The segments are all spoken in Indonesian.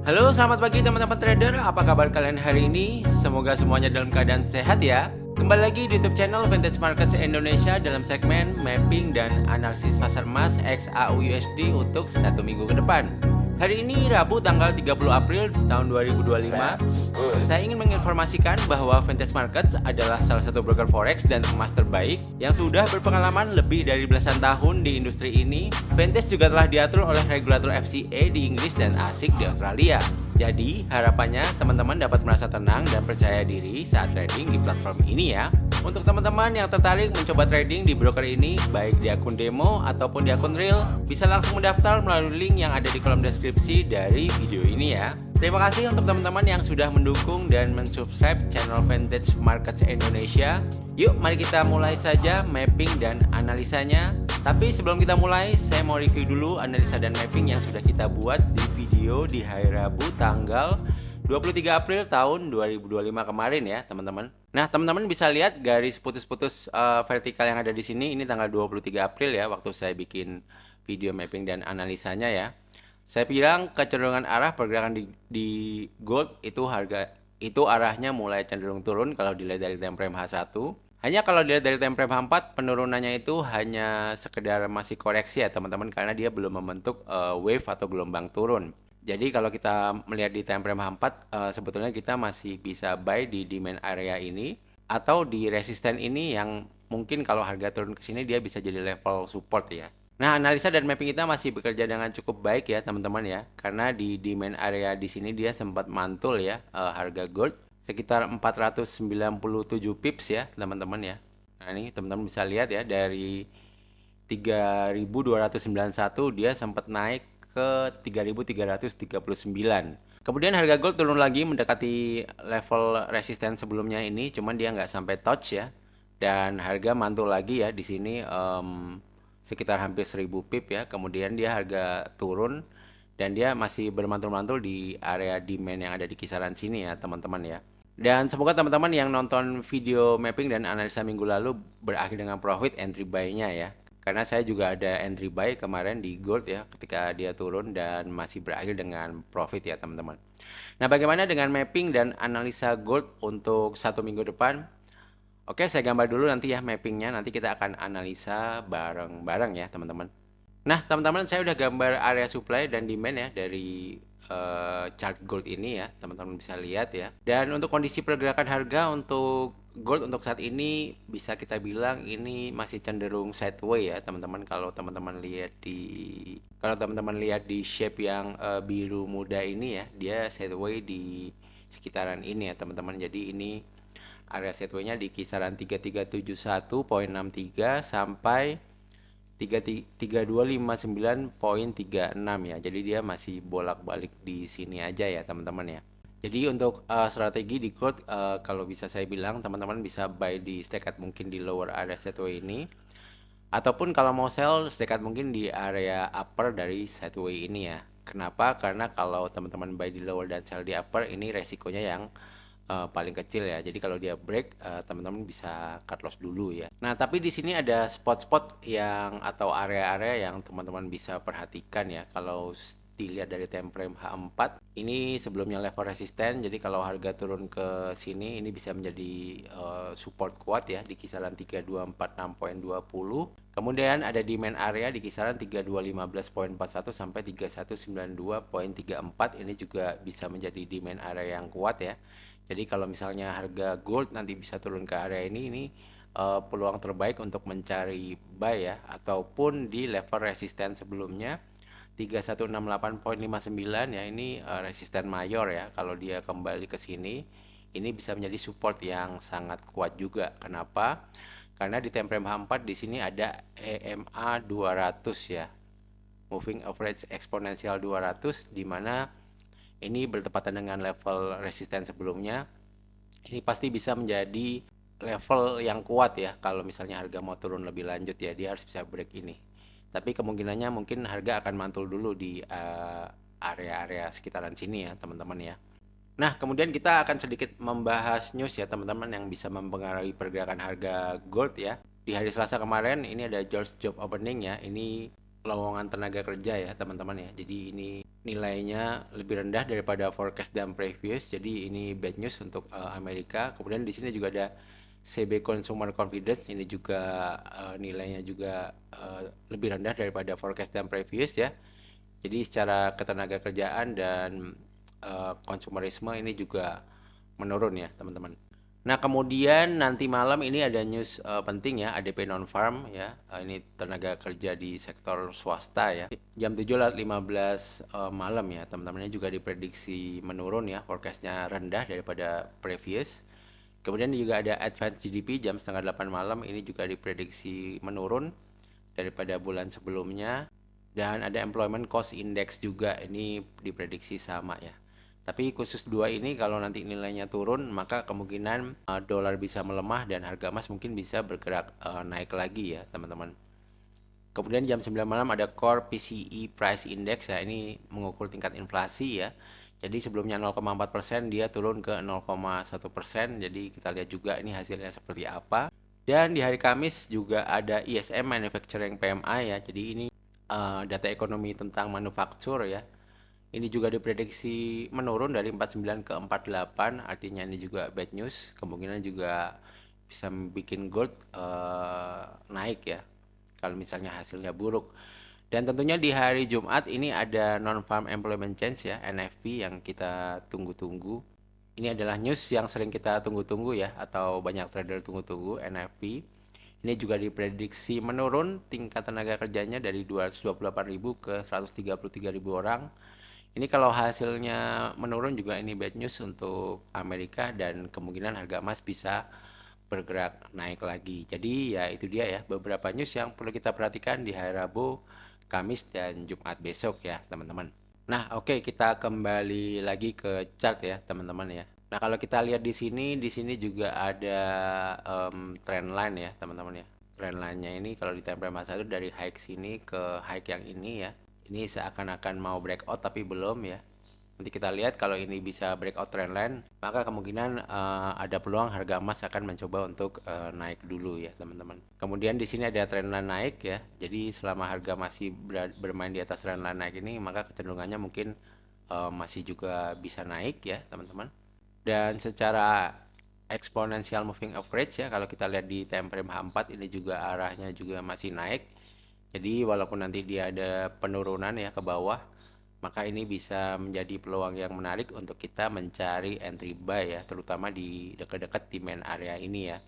Halo, selamat pagi teman-teman trader. Apa kabar kalian hari ini? Semoga semuanya dalam keadaan sehat ya. Kembali lagi di YouTube channel Vintage Markets Indonesia dalam segmen mapping dan analisis pasar emas XAUUSD untuk satu minggu ke depan. Hari ini Rabu tanggal 30 April tahun 2025. Saya ingin menginformasikan bahwa Vintage Markets adalah salah satu broker forex dan emas terbaik yang sudah berpengalaman lebih dari belasan tahun di industri ini. Vintage juga telah diatur oleh regulator FCA di Inggris dan ASIC di Australia. Jadi harapannya teman-teman dapat merasa tenang dan percaya diri saat trading di platform ini ya. Untuk teman-teman yang tertarik mencoba trading di broker ini, baik di akun demo ataupun di akun real, bisa langsung mendaftar melalui link yang ada di kolom deskripsi dari video ini ya. Terima kasih untuk teman-teman yang sudah mendukung dan mensubscribe channel Vintage Markets Indonesia. Yuk mari kita mulai saja mapping dan analisanya. Tapi sebelum kita mulai, saya mau review dulu analisa dan mapping yang sudah kita buat di video di hari Rabu tanggal 23 April tahun 2025 kemarin ya teman-teman. Nah teman-teman bisa lihat garis putus-putus vertikal yang ada di sini. Ini tanggal 23 April ya, waktu saya bikin video mapping dan analisanya ya. Saya bilang kecenderungan arah pergerakan di gold itu arahnya mulai cenderung turun kalau dilihat dari time frame H1. Hanya kalau dilihat dari time frame H4 penurunannya itu hanya sekedar masih koreksi ya teman-teman, karena dia belum membentuk wave atau gelombang turun. Jadi kalau kita melihat di time frame H4 sebetulnya kita masih bisa buy di demand area ini atau di resisten ini yang mungkin kalau harga turun ke sini dia bisa jadi level support ya. Nah, analisa dan mapping kita masih bekerja dengan cukup baik ya teman-teman ya, karena di demand area di sini dia sempat mantul ya harga gold sekitar 497 pips ya teman-teman ya. Nah, ini teman-teman bisa lihat ya, dari 3.291 dia sempat naik ke 3.339. Kemudian harga gold turun lagi mendekati level resisten sebelumnya ini, cuman dia nggak sampai touch ya. Dan harga mantul lagi ya di sini sekitar hampir 1000 pip ya. Kemudian dia harga turun dan dia masih bermantul-mantul di area demand yang ada di kisaran sini ya teman-teman ya. Dan semoga teman-teman yang nonton video mapping dan analisa minggu lalu berakhir dengan profit entry buy-nya ya. Karena saya juga ada entry buy kemarin di gold ya ketika dia turun dan masih berakhir dengan profit ya teman-teman. Nah bagaimana dengan mapping dan analisa gold untuk satu minggu depan? Oke, saya gambar dulu nanti ya mappingnya, nanti kita akan analisa bareng-bareng ya teman-teman. Nah teman-teman, saya udah gambar area supply dan demand ya dari chart gold ini ya, teman-teman bisa lihat ya. Dan untuk kondisi pergerakan harga untuk gold untuk saat ini bisa kita bilang ini masih cenderung sideways ya teman-teman. Kalau teman-teman lihat di shape yang biru muda ini ya, dia sideways di sekitaran ini ya teman-teman. Jadi ini area sideways-nya di kisaran 3371.63 sampai 3259.36 ya. Jadi dia masih bolak-balik di sini aja ya teman-teman ya. Jadi untuk strategi di gold kalau bisa saya bilang teman-teman bisa buy di sedekat mungkin di lower area sideways ini, ataupun kalau mau sell sedekat mungkin di area upper dari sideways ini ya. Kenapa? Karena kalau teman-teman buy di lower dan sell di upper, ini resikonya yang paling kecil ya. Jadi kalau dia break, teman-teman bisa cut loss dulu ya. Nah, tapi di sini ada spot-spot yang atau area-area yang teman-teman bisa perhatikan ya. Kalau dilihat dari time frame H4, ini sebelumnya level resisten. Jadi kalau harga turun ke sini, ini bisa menjadi support kuat ya di kisaran 3246.20. Kemudian ada demand area di kisaran 3215.41 sampai 3192.34. Ini juga bisa menjadi demand area yang kuat ya. Jadi kalau misalnya harga gold nanti bisa turun ke area ini peluang terbaik untuk mencari buy ya, ataupun di level resisten sebelumnya 3168.59 ya, ini resisten mayor ya. Kalau dia kembali ke sini, ini bisa menjadi support yang sangat kuat juga. Kenapa? Karena di time frame H4 di sini ada EMA 200 ya. Moving Average Exponential 200, di mana ini bertepatan dengan level resisten sebelumnya. Ini pasti bisa menjadi level yang kuat ya. Kalau misalnya harga mau turun lebih lanjut ya, dia harus bisa break ini. Tapi kemungkinannya mungkin harga akan mantul dulu di area-area sekitaran sini ya teman-teman ya. Nah kemudian kita akan sedikit membahas news ya teman-teman yang bisa mempengaruhi pergerakan harga gold ya. Di hari Selasa kemarin ini ada George Job Opening ya. Ini lowongan tenaga kerja ya teman-teman ya. Jadi ini nilainya lebih rendah daripada forecast dan previous. Jadi ini bad news untuk Amerika. Kemudian di sini juga ada CB Consumer Confidence, ini juga nilainya juga lebih rendah daripada forecast dan previous ya. Jadi secara ketenaga kerjaan dan konsumerisme ini juga menurun ya teman-teman. Nah, kemudian nanti malam ini ada news penting ya, ADP non-farm ya. Ini tenaga kerja di sektor swasta ya. Jam 7:15 malam ya, teman-teman. Ini juga diprediksi menurun ya, forecastnya rendah daripada previous. Kemudian juga ada advance GDP jam setengah 8 malam, ini juga diprediksi menurun daripada bulan sebelumnya. Dan ada employment cost index juga, ini diprediksi sama ya. Tapi khusus dua ini kalau nanti nilainya turun, maka kemungkinan dolar bisa melemah dan harga emas mungkin bisa bergerak naik lagi ya teman-teman. Kemudian jam 9 malam ada Core PCE Price Index ya, ini mengukur tingkat inflasi ya. Jadi sebelumnya 0,4% dia turun ke 0,1%. Jadi kita lihat juga ini hasilnya seperti apa. Dan di hari Kamis juga ada ISM Manufacturing PMI ya. Jadi ini data ekonomi tentang manufaktur ya. Ini juga diprediksi menurun dari 49 ke 48, artinya ini juga bad news. Kemungkinan juga bisa bikin gold naik ya, kalau misalnya hasilnya buruk. Dan tentunya di hari Jumat ini ada non-farm employment change ya, NFP yang kita tunggu-tunggu. Ini adalah news yang sering kita tunggu-tunggu ya, atau banyak trader tunggu-tunggu, NFP. Ini juga diprediksi menurun tingkat tenaga kerjanya dari 228.000 ke 133.000 orang. Ini kalau hasilnya menurun juga ini bad news untuk Amerika dan kemungkinan harga emas bisa bergerak naik lagi. Jadi ya itu dia ya beberapa news yang perlu kita perhatikan di hari Rabu, Kamis dan Jumat besok ya teman-teman. Nah oke, kita kembali lagi ke chart ya teman-teman ya. Nah kalau kita lihat di sini juga ada trend line ya teman-teman ya. Trend line-nya ini kalau di time frame 1 dari high sini ke high yang ini ya. Ini seakan-akan mau breakout tapi belum ya. Nanti kita lihat kalau ini bisa breakout trendline, maka kemungkinan ada peluang harga emas akan mencoba untuk naik dulu ya teman-teman. Kemudian di sini ada trendline naik ya. Jadi selama harga masih bermain di atas trendline naik ini, maka kecenderungannya mungkin masih juga bisa naik ya teman-teman. Dan secara exponential moving average ya, kalau kita lihat di time frame H4 ini juga arahnya juga masih naik. Jadi walaupun nanti dia ada penurunan ya ke bawah, maka ini bisa menjadi peluang yang menarik untuk kita mencari entry buy ya, terutama di dekat-dekat demand area ini ya.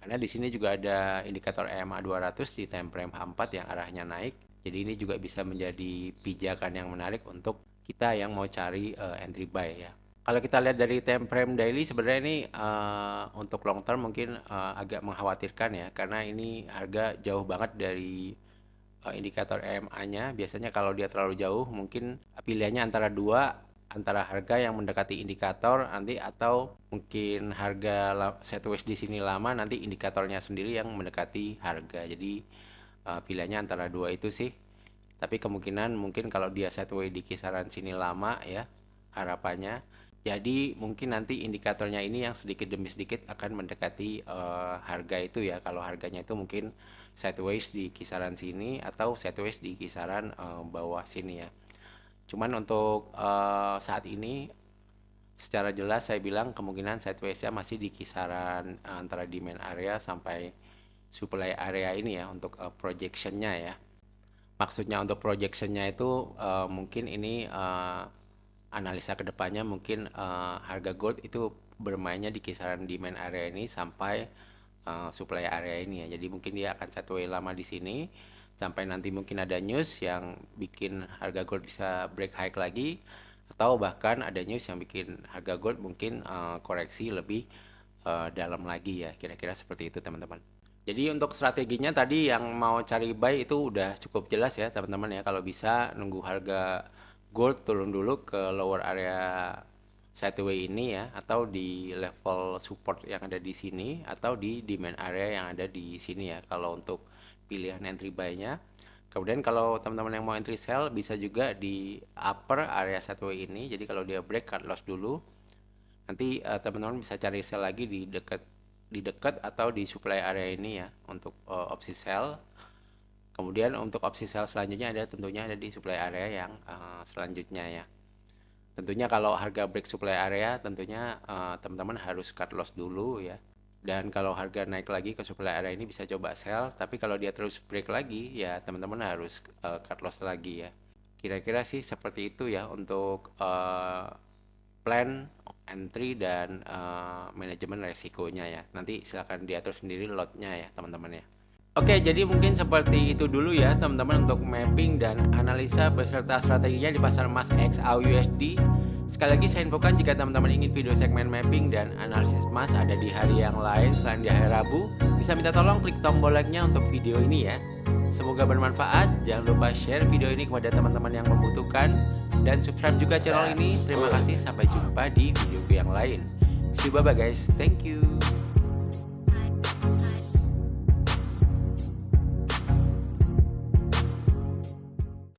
Karena di sini juga ada indikator EMA 200 di time frame H4 yang arahnya naik. Jadi ini juga bisa menjadi pijakan yang menarik untuk kita yang mau cari entry buy ya. Kalau kita lihat dari time frame daily sebenarnya ini untuk long term mungkin agak mengkhawatirkan ya, karena ini harga jauh banget dari indikator EMA-nya. Biasanya kalau dia terlalu jauh mungkin pilihannya antara harga yang mendekati indikator nanti atau mungkin harga sideways di sini lama nanti indikatornya sendiri yang mendekati harga. Jadi pilihannya antara dua itu sih. Tapi kemungkinan mungkin kalau dia sideways di kisaran sini lama ya harapannya. Jadi mungkin nanti indikatornya ini yang sedikit demi sedikit akan mendekati harga itu ya. Kalau harganya itu mungkin sideways di kisaran sini atau sideways di kisaran bawah sini ya. Cuman untuk saat ini secara jelas saya bilang kemungkinan sideways-nya masih di kisaran antara demand area sampai supply area ini ya untuk projection-nya ya. Maksudnya untuk projection-nya itu mungkin ini analisa kedepannya mungkin harga gold itu bermainnya di kisaran demand area ini sampai supply area ini ya. Jadi mungkin dia akan sideways lama di sini sampai nanti mungkin ada news yang bikin harga gold bisa break high lagi, atau bahkan ada news yang bikin harga gold mungkin koreksi lebih dalam lagi ya. Kira-kira seperti itu teman-teman. Jadi untuk strateginya tadi yang mau cari buy itu udah cukup jelas ya teman-teman ya. Kalau bisa nunggu harga gold turun dulu ke lower area sideways ini ya, atau di level support yang ada di sini, atau di demand area yang ada di sini ya kalau untuk pilihan entry buy-nya. Kemudian kalau teman-teman yang mau entry sell bisa juga di upper area sideways ini. Jadi kalau dia break cut loss dulu, nanti teman-teman bisa cari sell lagi di dekat atau di supply area ini ya untuk opsi sell. Kemudian untuk opsi sell selanjutnya tentunya ada di supply area yang selanjutnya ya. Tentunya kalau harga break supply area tentunya teman-teman harus cut loss dulu ya. Dan kalau harga naik lagi ke supply area ini bisa coba sell, tapi kalau dia terus break lagi ya teman-teman harus cut loss lagi ya. Kira-kira sih seperti itu ya untuk plan entry dan manajemen resikonya ya. Nanti silakan diatur sendiri lotnya ya teman-teman ya. Oke, jadi mungkin seperti itu dulu ya teman-teman untuk mapping dan analisa beserta strateginya di pasar emas XAUUSD. Sekali lagi saya infokan jika teman-teman ingin video segmen mapping dan analisis emas ada di hari yang lain selain di hari Rabu, bisa minta tolong klik tombol like-nya untuk video ini ya. Semoga bermanfaat, jangan lupa share video ini kepada teman-teman yang membutuhkan dan subscribe juga channel ini. Terima kasih, sampai jumpa di video yang lain. See you, bye bye guys, thank you.